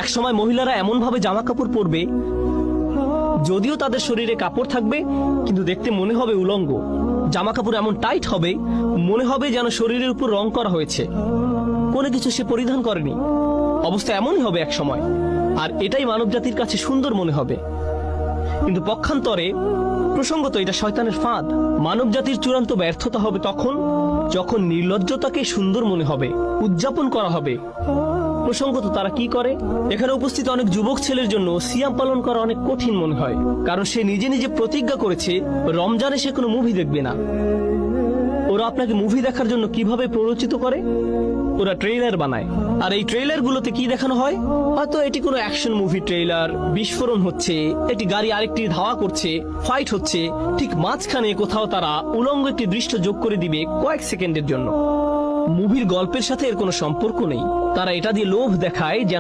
একসময় মহিলারা এমন ভাবে জামা কাপড় পরবে যদিও তাদের শরীরে কাপড় থাকবে কিন্তু দেখতে মনে হবে উলঙ্গ। জামা কাপড় এমন টাইট হবে মনে হবে যেন শরীরের উপর রং করা হয়েছে, কোনো কিছু সে পরিধান করেনি। অবস্থা এমনই হবে এক সময়, আর এটাই মানব জাতির কাছে সুন্দর মনে হবে। কিন্তু পক্ষান্তরে প্রসঙ্গত এটা শয়তানের ফাঁদ। মানব জাতির চূড়ান্ত ব্যর্থতা হবে তখন যখন নির্লজ্জতাকে সুন্দর মনে হবে, উদযাপন করা হবে। প্রসঙ্গত তারা কি করে? এখানে উপস্থিত অনেক যুবক ছেলের জন্য সিয়াম পালন করা অনেক কঠিন মনে হয়, কারণ সে নিজে নিজে প্রতিজ্ঞা করেছে রমজানে সে কোনো মুভি দেখবে না। ওরা আপনাকে মুভি দেখার জন্য কিভাবে প্ররোচিত করে? ওরা ট্রেইলার বানায়, আর এই ট্রেইলার গুলোতে কি দেখানো হয়? হয়তো এটি কোনো অ্যাকশন মুভি ট্রেইলার, বিস্ফোরণ হচ্ছে, একটি গাড়ি আরেকটি ধাওয়া করছে, ফাইট হচ্ছে, ঠিক মাঝখানে কোথাও তারা উলঙ্গ একটি দৃশ্য যোগ করে দিবে কয়েক সেকেন্ডের জন্য। মুভির গল্পের সাথে এর কোনো সম্পর্ক নেই। তারা এটা দিয়ে লোভ দেখায় যেন